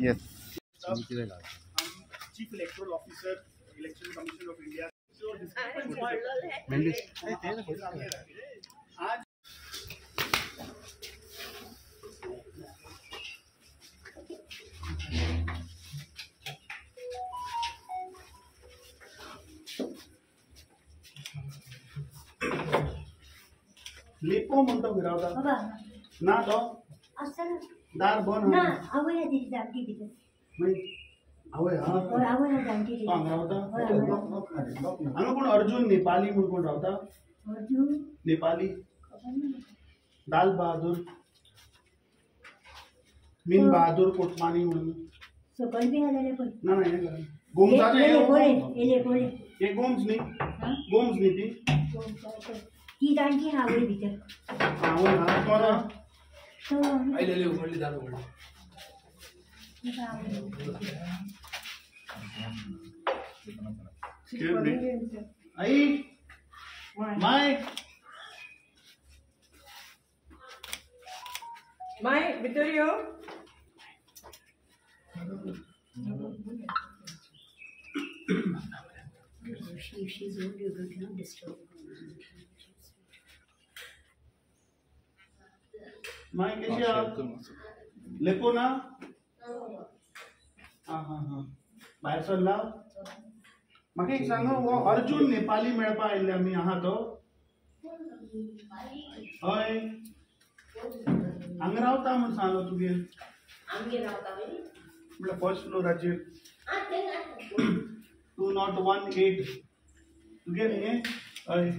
Yes. Chief Electoral Officer, Election Commission of India. आज लेपो म्हणतो फिरावता ना तो दार बन ना आवय ती जाती ती आवय आवय जाती ती रावता हांगा कोण अर्जुन नेपाली म्हणून कोण रावता अर्जुन नेपाली दाल बहादूर मीन बहादूर कोटमानी म्हणून सकल बी आलेले पण ना ना गोमसाचे एले कोळे हे गोम्स नी ती ती जाणटी आवय भितर आवय हा कोण तो आयलेले उमळली दाल उमळली आई Mai, Vittorio? she's old, you don't disturb. माय कशी आहात लेपो ना हा बाहेर सरला म्हाका एक सांगा वो अर्जुन नेपाली मेळपा आयिल्ले आमी आहा तो हय हांगा रावता म्हण सांगलो तुगे म्हटल्यार फर्स्ट फ्लोराचेर 201 तुगे न्ही हय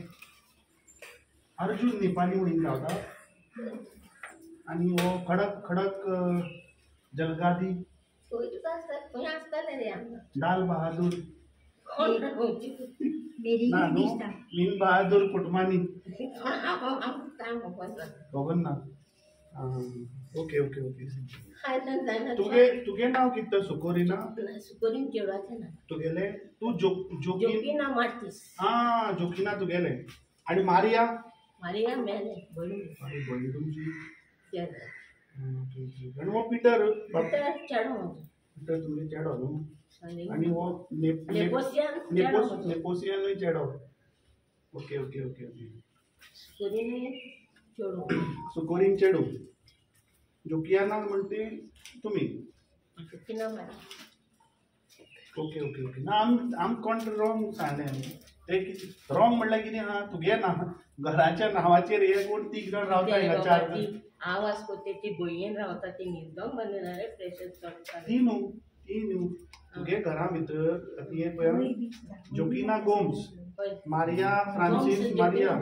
अर्जुन नेपाली म्हणून रावता आणि वो खडक खडक जलगादी दाल बहादूर मेरी दिसता मीन बहादूर कुटमानी दोगन ना ओके ओके ओके तुगे नाव कितें सुकोरिना तुगेले तू जोकिना मारतीस हा जोकिना तुगेले आणि मारिया मारिया मेले अरे बळी तुमची चेडो आणि वो पीटर तुमगे चेडो न्हू आणि वो नेपोसियन चेडो ओके ओके ओके ओके सुकोरीन चेडू जोकियाना म्हणते तुम्ही ओके ओके ओके ना आम कोण रॉंग सांगले आमी ते रॉंग म्हणल्यार कितें आहा तुगे ना घराच्या नावाचेर हे कोण तीग जाण रावता हिंगा चार जाण आवाज कोते ती बोयेन रावता ती निर्दम बनणारे प्रेशर चडटा ती न्हू तुगे घरा भितर ती पळय जोकिना गोम्स मारिया फ्रांसिस मारिया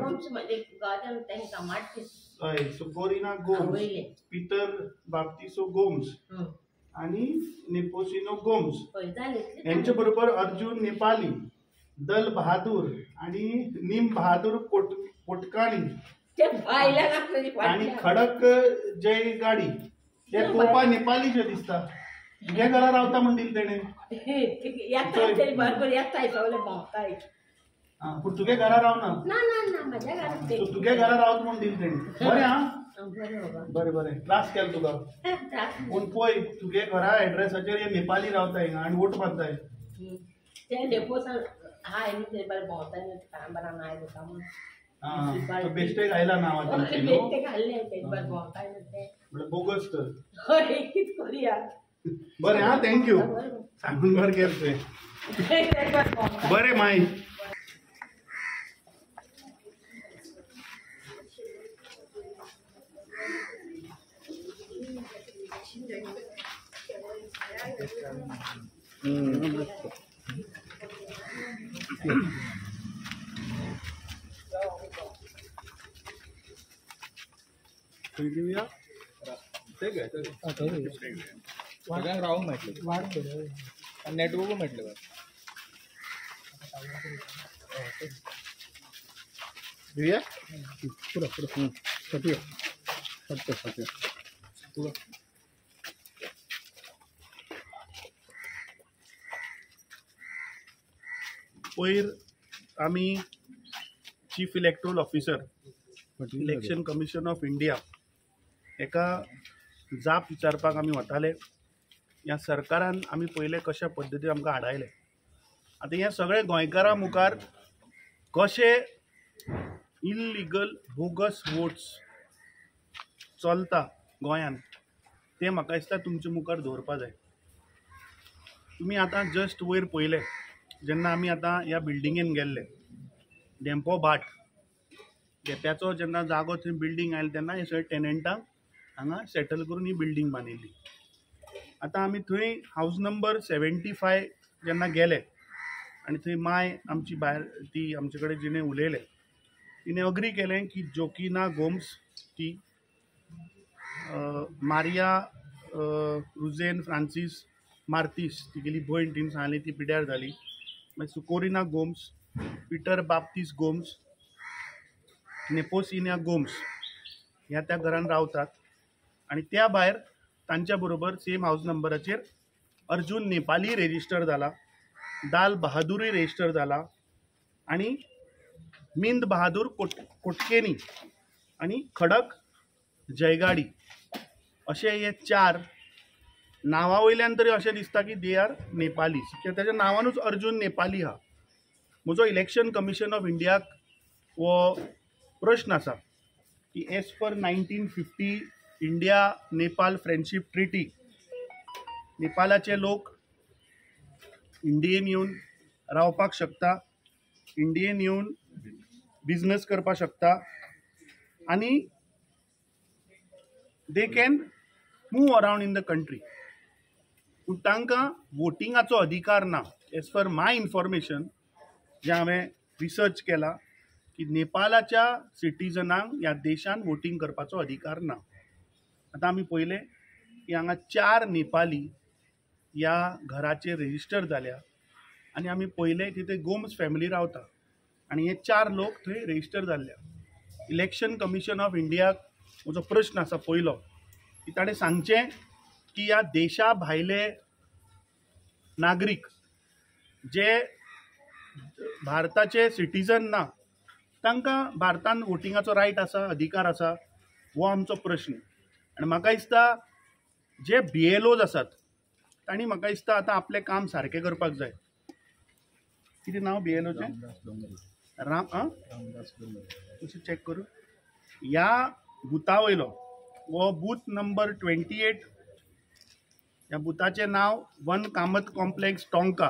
गार्डन तांकां मारतीस हय सुकोरिना गोम्स पीटर बाप्तिसो गोम्स आणि नेपोसिनो गोम्स यांच्या बरोबर अर्जुन नेपाली दल बहादूर आणि नीम बहादूर कोटकाणी आणि खडक जय गाडी हे पोपा नेपाली जे दिसता तुगे घरा रावता म्हणतील तेणे पूण तुगे घरा रावना तुगे घरा रावता म्हणतील तेणे बरें हा बरें त्रास केलो तुका पूण पळय तुगे घरा एड्रेसाचेर हे नेपाली रावता हिंगा आनी वोट मारताय बेश्टेक आयला नांवाचें बोगस तर बरें हा थँक्यू सांगून बरें केलें तुवें बरें माय रावंक मेळटलें नेटवर्क मेळटलें दिव्या पुरा पुरा सत्य सत्य सत्य पुरा पयर आमी chief electoral officer election commission of India एका जाप विचारपाक आमी वताले. ह्या सरकारान आमी पयले कशा पद्दतीन आमकां हाडायले. आतां हे सगळे गोंयकारां मुखार कशे इल्लिगल बोगस वोट्स चलता गोंयान ते म्हाका दिसता तुमचे मुखार दवरपा जाय. तुमी आतां जस्ट वयर पयले जेन्ना आमी आतां ह्या बिल्डिंगेन गेल्ले डेंपो भाट डेप्याचो जेन्ना जागो थंय बिल्डींग आयले तेन्ना हे सगळे टेनंटांक हांगा सेटल करून ही बिल्डींग बांदिल्ली. आतां आमी थंय हावज नंबर 75 जेन्ना गेले आनी थंय माय आमची भायर ती आमचे कडेन जिणें उलयले तिणें अग्री केलें की जोकिना गोम्स ती मारिया रुझेन फ्रांसीस मार्तीस तिगेली भयण तिणें सांगली ती पिड्ड्यार जाली. मागीर सुकोरिना गोम्स, पिटर बाप्तीस गोम्स, नेपोसिना गोम्स ह्या त्या घरान रावतात. आनी त्या भायर तांच्या बरोबर सेम हावज नंबराचेर अर्जून नेपाली रेजिस्टर जाला, दाल बहादूरय रेजिस्टर जाला आनी मिंद बहादूर कोटकेनी आनी खडक जयगाडी अशे हे 4 नांवा वयल्यान तरी अशें दिसता की दे आर नेपाली. त्याच्या नांवानूच अर्जून नेपाली हा. म्हजो इलेक्शन कमिशन ऑफ इंडियाक हो प्रश्न आसा की as per 1950 India Nepal friendship treaty नेपालाचे लोक इंडियेन येवन रावपाक शकता, इंडियेन येवन बिझनेस करपाक शकता आनी they can move around in the country. पूण तांकां वोटिंगाचो अधिकार ना. एज पर माय इन्फॉर्मेशन जे हांवें रिसर्च केला की नेपालाच्या सिटिजनांक ह्या देशान वोटिंग करपाचो अधिकार ना. आतां आमी पयलें की हांगा 4 नेपाली ह्या घराचेर रेजिस्टर जाल्या आनी आमी पयलें की ते गोम्स फॅमिली रावता आनी हे 4 लोक थंय रेजिस्टर जाल्ल्या. इलेक्शन कमिशन ऑफ इंडियाक म्हजो प्रश्न आसा पयलो की ताणें सांगचें की ह्या देशा भायले नागरीक जे भारताचे सिटिजन ना तांकां भारतान वोटिंगाचो रायट आसा, अधिकार आसा, हो आमचो प्रश्न. आनी म्हाका दिसता जे BLOs आसात तांणी म्हाका दिसता आतां आपलें काम सारकें करपाक जाय. कितें नांव BLOचें? कशें चॅक करूं? ह्या बुथा वयलो हो बूथ नंबर 28 ह्या बुथाचें नांव 1 कामत कॉम्प्लेक्स टोंका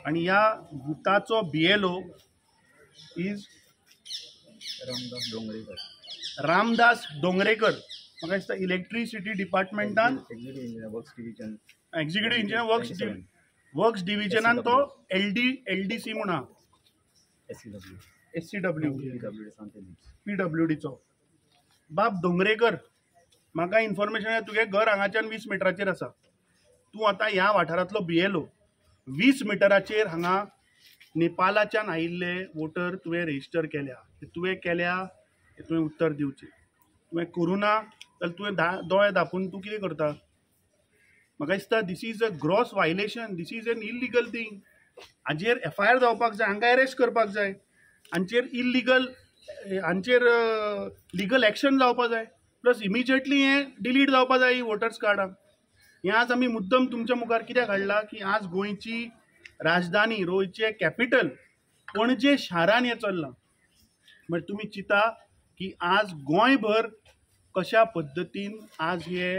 आनी ह्या बुथाचो BLO इज रामदास डोंगरेकर. म्हाका दिसता इलेक्ट्रिसिटी डिपार्टमेंटान एक्झिक्युटीव इंजिनियर वर्क्स डिव्हिजनान तो LDC म्हूण आहा. SCW PWDचो. बाब डोंगरेकर, म्हाका इन्फॉर्मेशन आहे तुगे घर हांगाच्यान 20 मिटराचेर आसा. तूं आतां ह्या वाठारांतलो BLO 20 मिटराचेर हांगा नेपालाच्यान आयिल्ले वोटर तुवें रेजिस्टर केल्या. तुवें केल्या हें तुवें उत्तर दिवचें. तुवें करूं ना जाल्यार तुवें दोळे धांपून तूं कितें करता? म्हाका दिसता this is a gross violation. This is an illegal thing. हाचेर FIR जावपाक जाय, हांकां अरेस्ट करपाक जाय, हांचेर हांचेर लिगल एक्शन जावपाक जाय. प्लस इमिजिएटली हें डिलीट जावपाक जाय वोटर्स कार्डां. हें आज आमी मुद्दम तुमच्या मुखार कित्याक हाडलां की आज गोंयची राजधानी, गोंयचें कॅपिटल पणजे शारान हें चल्लां. म्हळ्यार तुमी चिंता की आज गोंयभर कशा पद्दतीन आज हे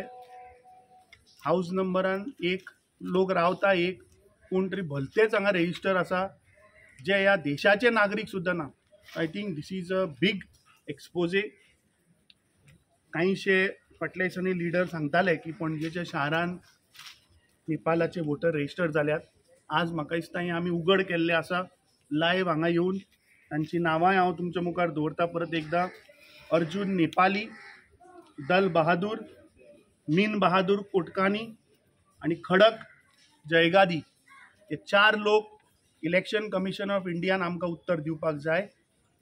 हावज नंबरान एक लोक रावता, एक कोण तरी भलतेच हांगा रेजिस्टर आसा जे ह्या देशाचे नागरीक सुद्दां ना. I think this is a big expose. कांयशे फाटल्या दिसांनी लिडर सांगताले की पणजेच्या शारान नेपालाचे वोटर रेजिस्टर जाल्यात. आज म्हाका दिसता हें आमी उघड केल्लें आसा लायव्ह हांगा येवन. तांची नांवांय हांव तुमच्या मुखार दवरता परत एकदां. अर्जून नेपाली, दल बहादूर, मीन बहादूर कोटकानी आनी खडक जयगादी हे 4 लोक इलेक्शन कमिशन ऑफ इंडियान आमकां उत्तर दिवपाक जाय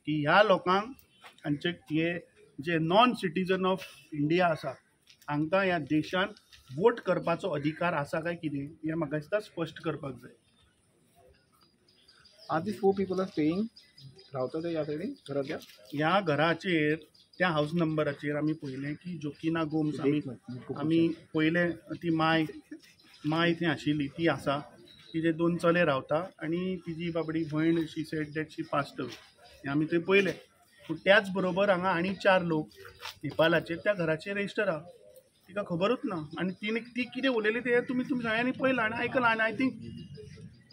की ह्या लोकांक हांचे हे जे नॉन सिटीजन ऑफ इंडिया आसा हांकां ह्या देशान वोट करपाचो अधिकार आसा काय कितें हें म्हाका दिसता स्पश्ट करपाक जाय. Are these 4 people are staying? रावता ते ह्या सायडीन घराच्या? ह्या घराचेर त्या हाऊस नंबराचेर आमी पळयलें की जोकिना गोम्स आमी पळयलें ती माय थंय आशिल्ली ती आसा, तिजे 2 चले रावता आनी तिजी बाबडी भयण she said that she passed away हें आमी थंय पळयलें. पूण त्याच बरोबर हांगा आनी 4 लोक नेपालाचे त्या घराचे रजिस्टर आहा, तिका खबरूच ना. आनी ती कितें उलयली तें तुमी सगळ्यांनी पळयलां आनी आयकलां. आनी आय थिंक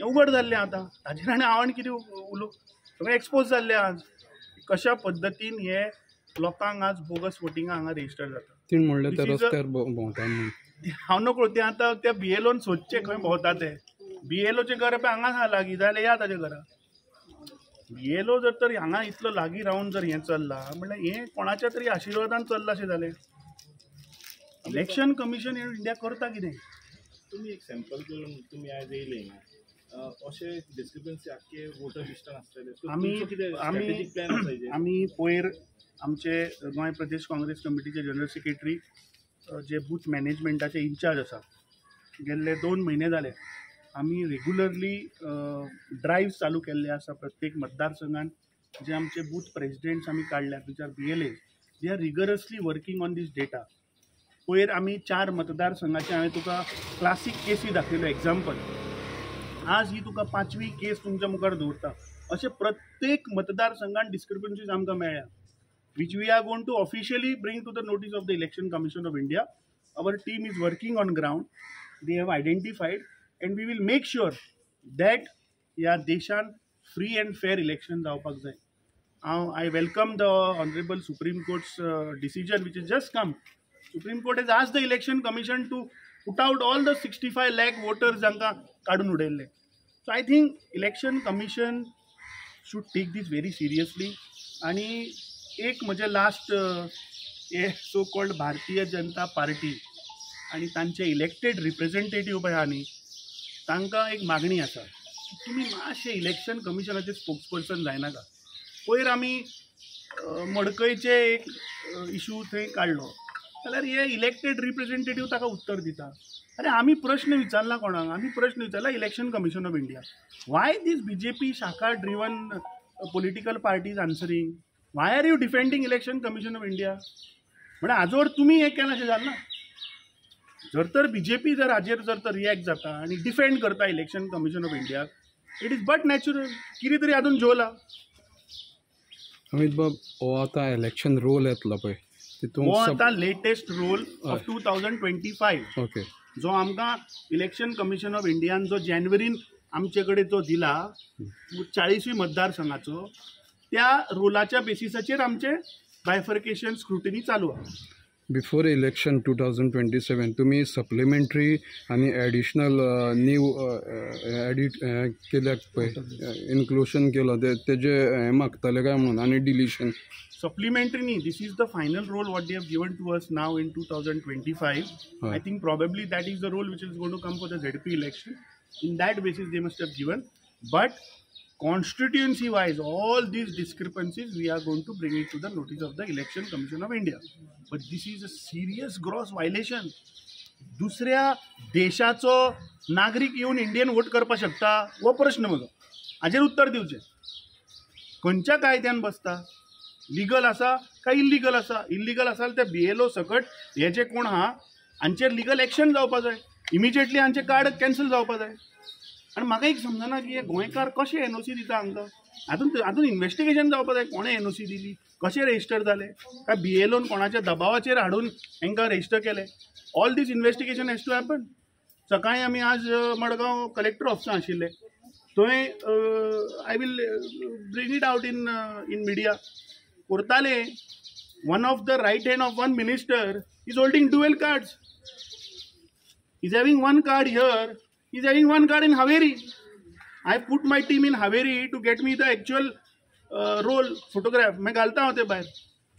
हें उगड जाल्लें आतां ताजेर आनी हांव आनी कितें उलोवं, सगळें एक्सपोज जाल्लें आज कशा पद्दतीन हे लोकांक आज बोगस वोटिंगां हांगा रजिस्टर जाता. ती म्हणले ते रस्त्यार भोंवता म्हणून हांव नकळो तें आतां त्या BLOन सोदचें खंय भोंवता ते. BLOचें घर पळय हांगाच आहा लागीं, जाल्यार या ताच्या घरा. BLO जर तर हांगा इतलो लागीं रावन जर हें चल्लां म्हणल्यार हें कोणाच्या तरी आशिर्वादान चल्लां अशें जालें. इलेक्शन कमिशन इंडिया करता कितें? तुम्ही एक सॅम्पल करून तुम्ही आज येयले अशें डिस्क्रिपन्सी आख्खे वोटर लिस्टान आसतले. आमी पयर आमचे गोंय प्रदेश काँग्रेस कमिटीचे जनरल सेक्रेटरी जे बूथ मॅनेजमेंटाचे इन्चार्ज आसा गेल्ले 2 म्हयने जाले आमी रेगुलरली ड्रायव्स चालू केल्ले आसा प्रत्येक मतदारसंघान. जे आमचे बूथ प्रेसिडेंट्स आमी काडल्यात which are BLAs, they are rigorously working on this data. पयर आमी 4 मतदारसंघाचे हांवें तुका क्लासीक केसी दाखयल्यो एग्जाम्पल. आज ही तुका 5वी केस तुमच्या मुखार दवरता. अशे प्रत्येक मतदारसंघान डिस्क्रिपन्सीज आमकां मेळ्ळ्या which we are going to officially bring to the notice of the Election Commission of India. Our team is working on ground. They have identified and we will make sure that ह्या देशान free and fair election जावपाक जाय. I welcome the Honorable Supreme Court's decision which has just come. Supreme Court has asked the Election Commission to put out all the 65 lakh voters जांकां काडून उडयल्ले. So I think Election Commission should take this very seriously. आणि एक म्हणजे last हे so called Bharatiya Janata party आणि तांचे elected representative पळय आहा न्ही तांकां एक मागणी आसा की तुमी मातशे इलेक्शन कमिशनाचे स्पोक्सपर्सन जायनाका. पयर आमी मडकयचे एक इशू थंय काडलो जाल्यार हे इलेक्टेड रिप्रेझेंटेटिव्ह ताका उत्तर दिता. अरे आमी प्रश्न विचारला कोणाक? आमी प्रश्न विचारला election commission of India. Why this BJP shakha driven political parties answering? Why are you defending election commission of India? म्हणजे हाजोर तुमी हें केलां अशें जालें ना. जर तर BJP जर हाजेर जर तर रिएक्ट जाता आनी डिफेंड करता election commission of India, it is but natural. कितें तरी हातून जोला. अमित बाब हो आतां इलेक्शन रोल येतलो पळय तितून हो आतां लेटेस्ट रोल ऑफ 2025. ओके. जो आमकां इलेक्शन कमिशन ऑफ इंडियान जो जानेवारीन आमचे कडेन जो दिला 40 मतदारसंघाचो, त्या रोलाच्या बेसिसाचेर आमचे बायफर्केशन स्क्रुटिनी चालू आहा. बिफोर इलेक्शन 2027 तुम्ही सप्लिमेंटरी आणि ॲडिशनल न्यू एडिट केल्याक पळय इन्क्लुशन केलं तेजे हें मागताले काय म्हणून आनी डिलिशन supplementary नी. This is the final role what they have given to us now in 2025. I think probably that is the role which is going to come for the ZP election. In that basis they must have given. But constituency wise all these discrepancies we are going to bring it to the notice of the Election Commission of India. But this is a serious gross violation. दुसऱ्या देशाचो नागरीक येवन Indian vote करपाक शकता हो प्रश्न म्हजो. हाजेर उत्तर दिवचें. खंयच्या कायद्यान बसता? लिगल आसा काय इल्लिगल आसा? इल्लिगल आसा त्या BLO सकट हे जे कोण आहा हांचेर लिगल एक्शन जावपाक जाय. इमिजिएटली हांचे कार्ड कॅन्सल जावपाक जाय. आनी म्हाका एक समजना की हे गोंयकार कशे NOC दिता हांकां. हातून इन्व्हेस्टिगेशन जावपाक जाय. कोणें NOC दिली, कशें रजिस्टर जालें, काय BLOन कोणाच्या दबावाचेर हाडून हांकां रजिस्टर केलें. All this investigation has to happen. सकाळीं आमी आज मडगांव कलेक्टर ऑफिसान आशिल्ले. थंय I will bring it out in media. कोर्ताले one of the right hand of one minister is holding dual cards. He's having one card here, he's having one card in Haveri. I put my team in Haveri to get me the actual roll photograph. मैं घालता होते बाहेर.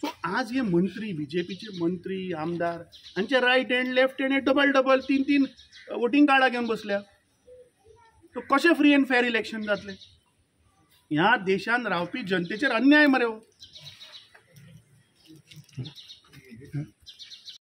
So आज हे मंत्री BJPचे मंत्री आमदार हांचे right hand left hand double 3 voting कार्डां घेवन बसल्या. तो कशें फ्री एंड फेअर इलेक्शन जातलें? ह्या देशान रावपी जनतेचेर अन्याय मरे हो.